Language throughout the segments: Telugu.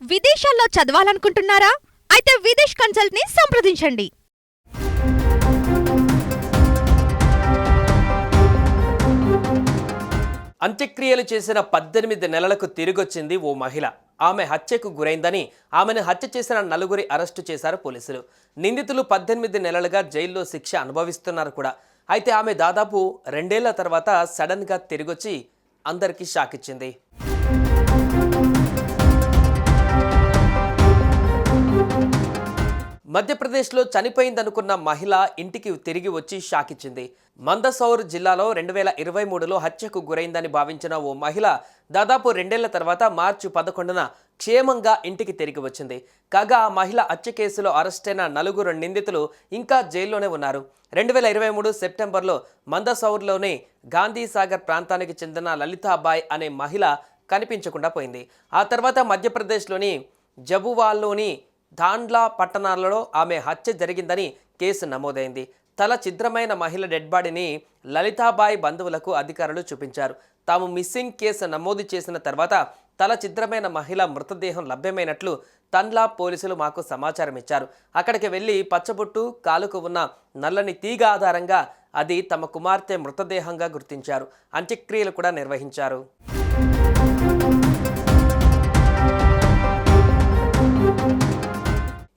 విదేశాల్లో చదవాలనుకుంటున్నారా? అయితే విదేశ్ కన్సల్ట్ ని సంప్రదించండి. అంత్యక్రియలు చేసిన 18 నెలలకు తిరిగొచ్చింది ఓ మహిళ. ఆమె హత్యకు గురైందని, ఆమెను హత్య చేసిన నలుగురి అరెస్టు చేశారు పోలీసులు. నిందితులు 18 నెలలుగా జైల్లో శిక్ష అనుభవిస్తున్నారు కూడా. అయితే ఆమె దాదాపు 2 ఏళ్ల తర్వాత సడన్ గా తిరిగొచ్చి అందరికీ షాక్ ఇచ్చింది. మధ్యప్రదేశ్లో చనిపోయిందనుకున్న మహిళ ఇంటికి తిరిగి వచ్చి షాక్ ఇచ్చింది. మందసౌర్ జిల్లాలో 2023లో హత్యకు గురైందని భావించిన ఓ మహిళ దాదాపు 2 ఏళ్ల తర్వాత మార్చి 11న క్షేమంగా ఇంటికి తిరిగి వచ్చింది. కాగా ఆ మహిళ హత్య కేసులో అరెస్టైన నలుగురు నిందితులు ఇంకా జైల్లోనే ఉన్నారు. 2023 సెప్టెంబర్లో మందసౌర్లోని గాంధీసాగర్ ప్రాంతానికి చెందిన లలితాబాయ్ అనే మహిళ కనిపించకుండా పోయింది. ఆ తర్వాత మధ్యప్రదేశ్లోని జబువాల్లోని ధాండ్లా పట్టణాలలో ఆమె హత్య జరిగిందని కేసు నమోదైంది. తల ఛిద్రమైన మహిళ డెడ్ బాడీని లలితాబాయ్ బంధువులకు అధికారులు చూపించారు. తాము మిస్సింగ్ కేసు నమోదు చేసిన తర్వాత తల ఛిద్రమైన మహిళ మృతదేహం లభ్యమైనట్లు తండ్లా పోలీసులు మాకు సమాచారం ఇచ్చారు. అక్కడికి వెళ్లి పచ్చబొట్టు, కాలుకు ఉన్న నల్లని తీగ ఆధారంగా అది తమ కుమార్తె మృతదేహంగా గుర్తించారు. అంత్యక్రియలు కూడా నిర్వహించారు.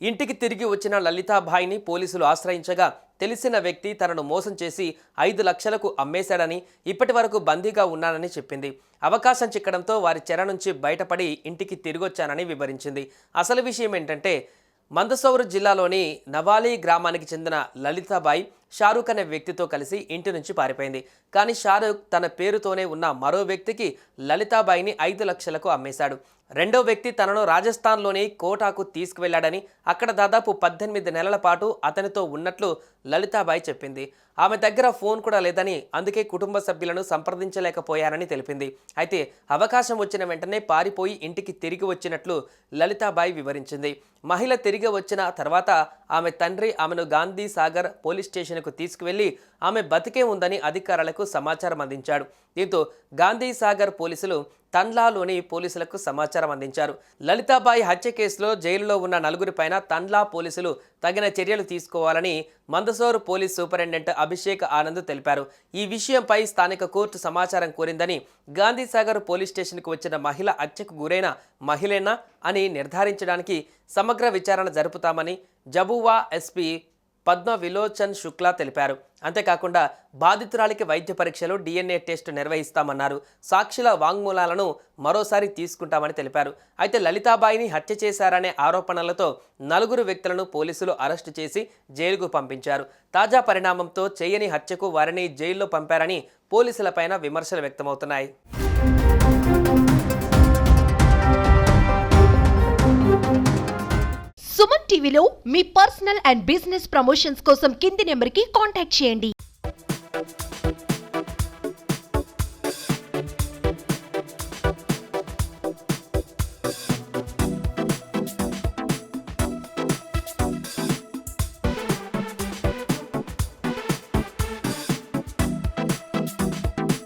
ఇంటికి తిరిగి వచ్చిన లలితాబాయిని పోలీసులు ఆశ్రయించగా తెలిసిన వ్యక్తి తనను మోసం చేసి 5 లక్షలకు అమ్మేశాడని, ఇప్పటి వరకు బందీగా ఉన్నానని చెప్పింది. అవకాశం చిక్కడంతో వారి చెర నుంచి బయటపడి ఇంటికి తిరిగొచ్చానని వివరించింది. అసలు విషయం ఏంటంటే, మందసౌర్ జిల్లాలోని నవాలి గ్రామానికి చెందిన లలితాబాయి షారూక్ అనే వ్యక్తితో కలిసి ఇంటి నుంచి పారిపోయింది. కానీ షారూక్ తన పేరుతోనే ఉన్న మరో వ్యక్తికి లలితాబాయిని 5 లక్షలకు అమ్మేశాడు. రెండో వ్యక్తి తనను రాజస్థాన్లోని కోటాకు తీసుకువెళ్లాడని, అక్కడ దాదాపు 18 నెలల పాటు అతనితో ఉన్నట్లు లలితాబాయి చెప్పింది. ఆమె దగ్గర ఫోన్ కూడా లేదని, అందుకే కుటుంబ సభ్యులను సంప్రదించలేకపోయానని తెలిపింది. అయితే అవకాశం వచ్చిన వెంటనే పారిపోయి ఇంటికి తిరిగి వచ్చినట్లు లలితాబాయి వివరించింది. మహిళ తిరిగి వచ్చిన తర్వాత ఆమె తండ్రి ఆమెను గాంధీ సాగర్ పోలీస్ స్టేషన్కు తీసుకువెళ్లి ఆమె బతికే ఉందని అధికారులకు సమాచారం అందించాడు. దీంతో గాంధీ సాగర్ పోలీసులు తండ్లాలోని పోలీసులకు సమాచారం అందించారు. లలితాబాయి హత్య కేసులో జైలులో ఉన్న నలుగురిపైన తండ్లా పోలీసులు తగిన చర్యలు తీసుకోవాలని మందసౌర్ పోలీస్ సూపరింటెండెంట్ అభిషేక్ ఆనంద్ తెలిపారు. ఈ విషయంపై స్థానిక కోర్టు సమాచారం కోరిందని, గాంధీసాగర్ పోలీస్ స్టేషన్కు వచ్చిన మహిళ హత్యకు గురైన మహిళేనా అని నిర్ధారించడానికి సమగ్ర విచారణ జరుపుతామని జబువా ఎస్పీ పద్మ విలోచన్ శుక్లా తెలిపారు. అంతేకాకుండా బాధితురాలికి వైద్య పరీక్షలు, DNA టెస్ట్ నిర్వహిస్తామన్నారు. సాక్షుల వాంగ్మూలాలను మరోసారి తీసుకుంటామని తెలిపారు. అయితే లలితాబాయిని హత్య చేశారనే ఆరోపణలతో నలుగురు వ్యక్తులను పోలీసులు అరెస్టు చేసి జైలుకు పంపించారు. తాజా పరిణామంతో చేయని హత్యకు వారిని జైల్లో పంపారని పోలీసులపైన విమర్శలు వ్యక్తమవుతున్నాయి. సుమన్ టీవీలో మీ పర్సనల్ అండ్ బిజినెస్ ప్రమోషన్స్ కోసం కింది నెంబర్కి కాంటాక్ట్ చేయండి.